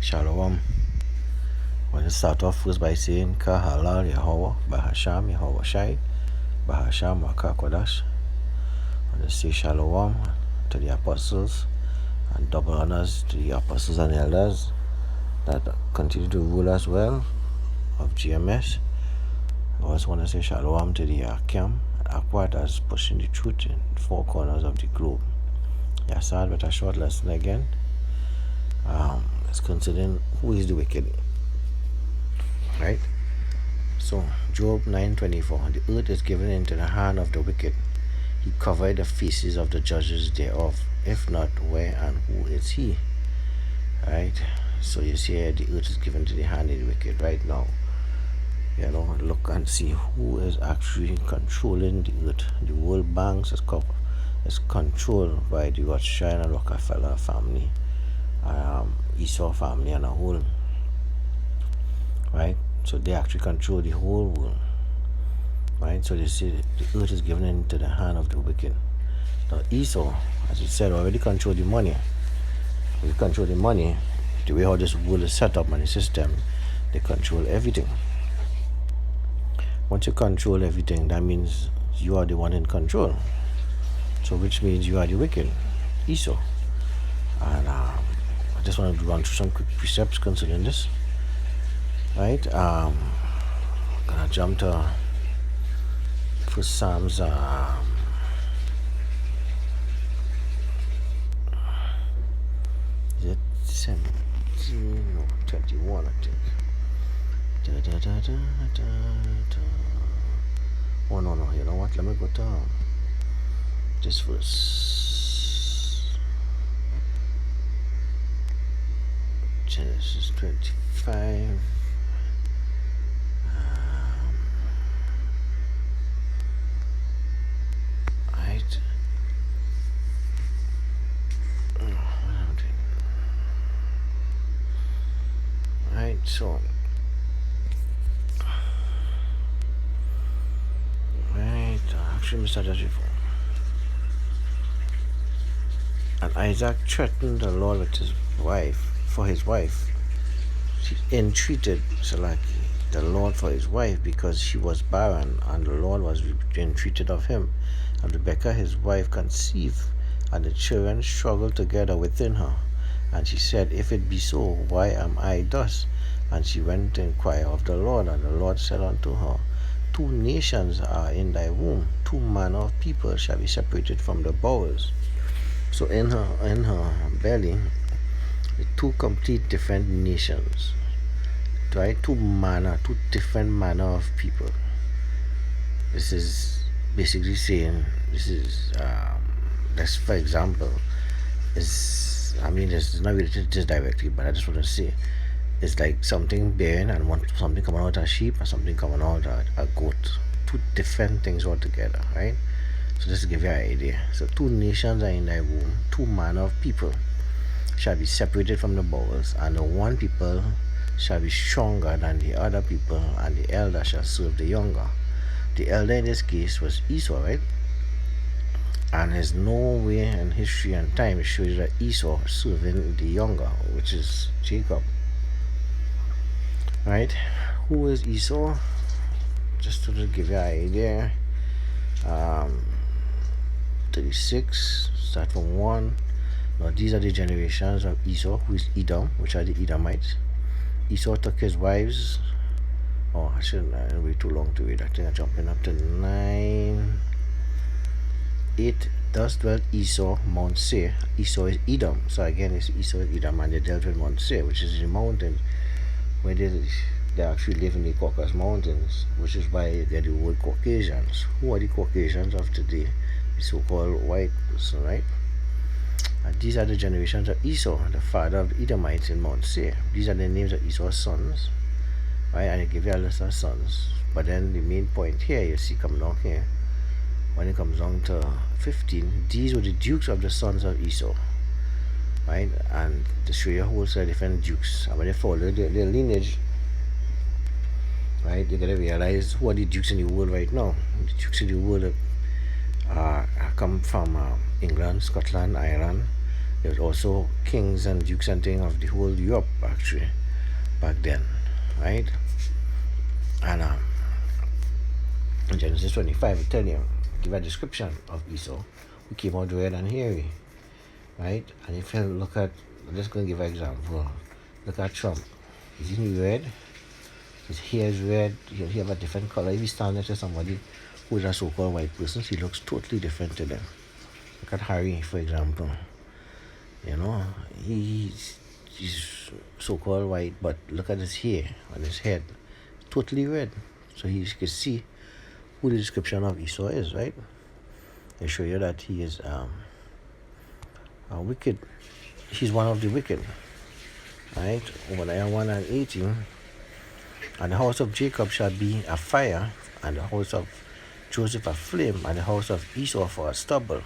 Shalom. I want to start off first by saying Kahalal Yahweh, Bahasham Yahweh Shai, Bahasham Wakakwadash. I want to say Shalom to the apostles and double honors to the apostles and elders that continue to rule as well of GMS. I also want to say Shalom to the Akim and Akwat as pushing the truth in four corners of the globe. Yes, I had a short lesson again. It's considering who is the wicked. Right? So Job 9:24, the earth is given into the hand of the wicked. He covered the faces of the judges thereof. If not, where and who is he? Right? So you see here, the earth is given to the hand of the wicked right now. Look and see who is actually controlling the earth. The World Bank is controlled by the Rothschild and Rockefeller family, Esau family and a whole. Right? So they actually control the whole world. Right? So they say the earth is given into the hand of the wicked. Now Esau, as you said, already control the money. We control the money, the way how this world is set up and the system, they control everything. Once you control everything, that means you are the one in control. So which means you are the wicked, Esau. And I just want to run through some quick precepts concerning this. Right? I'm gonna jump to First Psalms. Is it 17 or 21? I think. Oh no, you know what? Let me go to this verse. Genesis 25. Right. Right, so actually Mr. Judge before. And Isaac threatened the Lord with his wife. She entreated the Lord for his wife because she was barren, and the Lord was entreated of him. And Rebekah his wife conceived, and the children struggled together within her. And she said, If it be so, why am I thus? And she went to inquire of the Lord, and the Lord said unto her, 2 nations are in thy womb, 2 manner of people shall be separated from the bowels. So in her belly, 2 complete different nations, right? 2 different manner of people. This is basically saying, that's for example, it's not related to this directly, but I just want to say, it's like something bearing and something coming out of a sheep and something coming out of a goat. 2 different things altogether, right? So just to give you an idea. So 2 nations are in thy womb, 2 manner of people shall be separated from the bowels, and the one people shall be stronger than the other people, and the elder shall serve the younger. The elder in this case was Esau, right? And there's no way in history and time it shows that Esau serving the younger, which is Jacob. Right? Who is Esau? Just to give you an idea. 36, start from 1. Now these are the generations of Esau, who is Edom, which are the Edomites. Esau took his wives. Oh, I shouldn't wait too long to read. I think I'm jumping up to 9. 8. Thus dwelt Esau, Mount Seir. Esau is Edom. So again, it's Esau is Edom, and they dealt with Mount Seir, which is the mountain where they actually live in the Caucasus Mountains, which is why they're the word Caucasians. Who are the Caucasians of today? The so-called white person, right? And these are the generations of Esau, the father of the Edomites in Mount Seir. These are the names of Esau's sons, right? And I give you a list of sons. But then the main point here, you see, come down here, when it comes down to 15, these were the dukes of the sons of Esau, right? And to show you whole set of different dukes, and when you follow their lineage, right, you gotta realize who are the dukes in the world right now. The dukes in the world come from England, Scotland, Ireland, There was also kings and dukes and things of the whole Europe actually back then, right? And in Genesis 25, it tell you, give a description of Esau, who came out red and hairy, right? And if you look at, let's go and give an example. Look at Trump. Is he red? His hair is red. He have a different color. If he stand next to somebody who is a so-called white person, he looks totally different to them. Look at Harry, for example. You know, he's so-called white, but look at his hair on his head, totally red. So you can see who the description of Esau is, right? They show you that he is wicked. He's one of the wicked, right? Obadiah 1 and 18. And the house of Jacob shall be a fire, and the house of Joseph a flame, and the house of Esau for a stubble.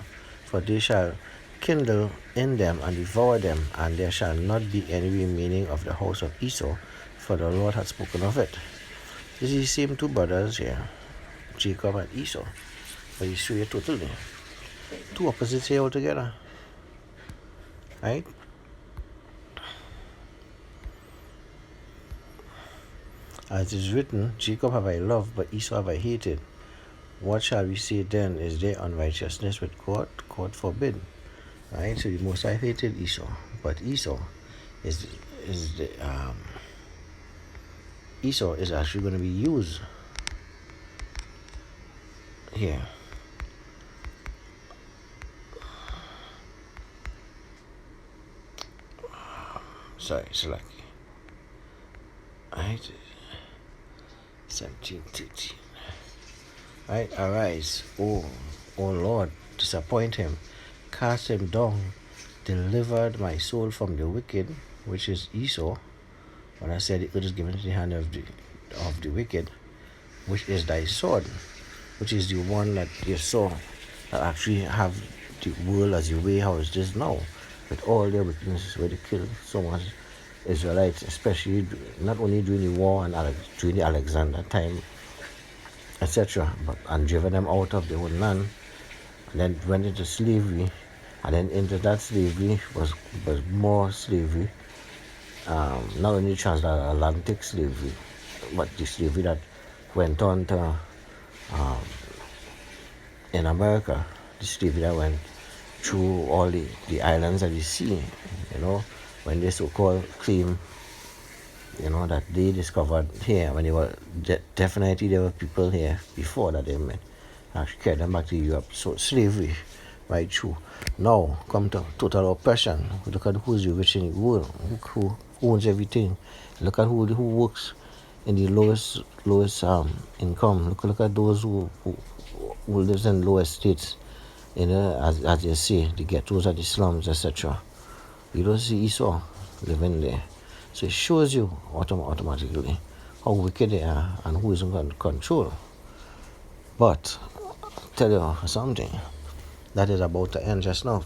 For they shall kindle in them and devour them, and there shall not be any remaining of the house of Esau, for the Lord hath spoken of it. This is the same two brothers here, Jacob and Esau. But you show you totally two opposites here altogether, right? As it is written, Jacob have I loved, but Esau have I hated. What shall we say then? Is there unrighteousness with God? God forbid. Right? So the Most High hated Esau, but Esau is actually going to be used here. Sorry, select. Right? 17:13. Right? Arise, O Lord, disappoint him, cast him down, delivered my soul from the wicked, which is Esau. When I said the earth is given to the hand of the wicked, which is thy sword, which is the one that you saw that actually have the world as the way how it is now, with all their wickedness, where they kill so much Israelites, especially not only during the war and during the Alexander time, etc., but and driven them out of their own land, and then went into slavery, and then into that slavery was more slavery, not only transatlantic slavery, but the slavery that went on to in America, the slavery that went through all the islands of the sea, you know, when they so-called claim, you know, that they discovered here, when they were, definitely there were people here before that they met, actually carried them back to Europe. So slavery, right through. Now, come to total oppression. Look at who's the rich in the world, who owns everything. Look at who works in the lowest income. Look at those who lives in low estates, you know, as you say, the ghettos and the slums, etc. You don't see Esau living there. So it shows you automatically how wicked they are and who is in control. But I'll tell you something that is about to end just now,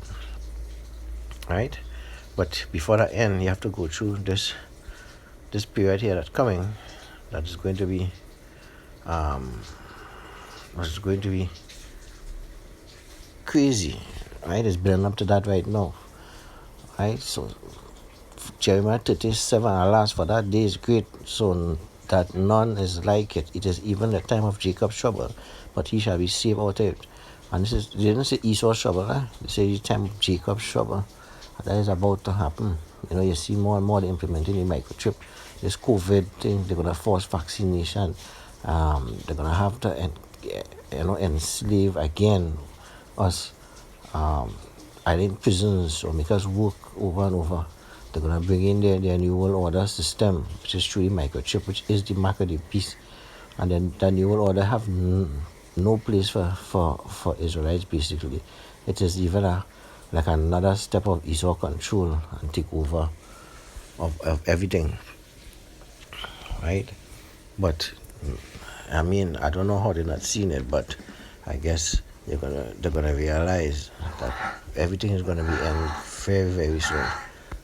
right? But before that end, you have to go through this period here that's coming, that is going to be crazy, right? It's building up to that right now, right? So Jeremiah 37, alas, for that day is great, so that none is like it. It is even the time of Jacob's trouble, but he shall be saved out of it. And they didn't say Esau's trouble, they say the time of Jacob's trouble. And that is about to happen. You know, you see more and more they implementing the microchip, this COVID thing. They're going to force vaccination. They're going to have to, enslave again us. I think prisons or make us work over and over. They're going to bring in their new world order system, which is through the microchip, which is the mark of the beast. And then the new world order have no place for Israelites, basically. It is even like another step of Esau control and take over of everything, right? But I mean, I don't know how they're not seeing it, but I guess they're gonna realize that everything is gonna be end very, very soon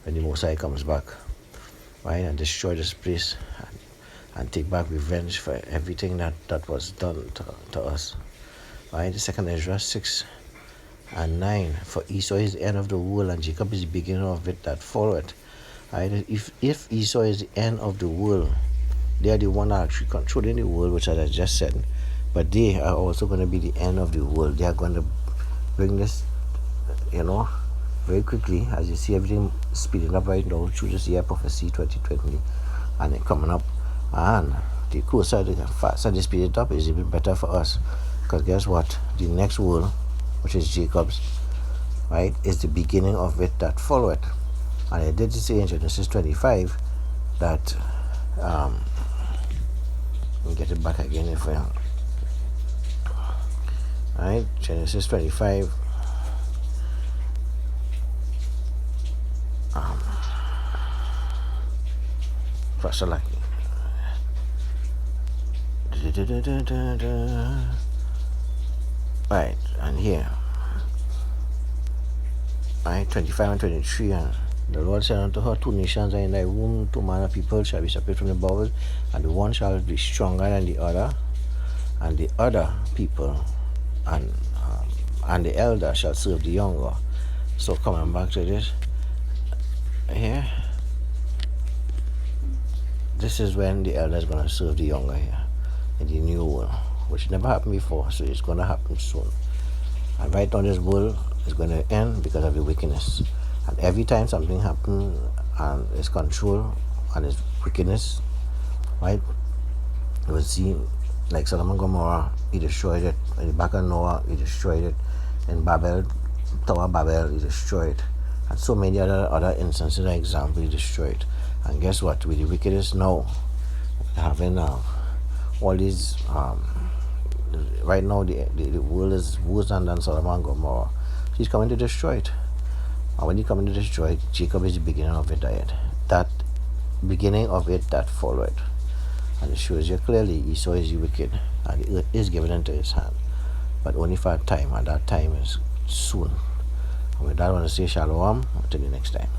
when the Most High comes back, right, and destroy this place and take back revenge for everything that was done to us. Right, the second Ezra 6 and 9. For Esau is the end of the world, and Jacob is the beginning of it that followeth. Right? If Esau is the end of the world, they are the one actually controlling the world, which I just said. But they are also going to be the end of the world. They are going to bring this, very quickly, as you see everything speeding up right now through this year prophecy 2020, and it coming up. And the closer, the faster they speed it up, is even better for us. Because guess what? The next world, which is Jacob's, right, is the beginning of it that followeth. And I did say in Genesis 25 that, let me get it back again if I, right, Genesis 25, Pastor Lucky. Right, and here, right, 25 and 23, and the Lord said unto her, 2 nations are in thy womb, 2 manner of people shall be separated from the bowels, and the one shall be stronger than the other, and the other people and the elder shall serve the younger. So coming back to this here, this is when the elder is going to serve the younger here in the new world, which never happened before, so it's going to happen soon. And right now this world is going to end because of the wickedness. And every time something happens and it's control and it's wickedness, right, you will see, like Sodom and Gomorrah, he destroyed it. In the back of Noah, he destroyed it. In Babel, Tower Babel, he destroyed it. And so many other instances and examples he destroyed. And guess what? With the wickedness now, having all these, right now the world is worse than Sodom and Gomorrah. He's coming to destroy it. And when he coming to destroy it, Jacob is the beginning of it. That beginning of it that followed. And it shows you clearly Esau is wicked, and the earth is given into his hand, but only for a time, and that time is soon. And with that, I want to say shalom. Until the next time.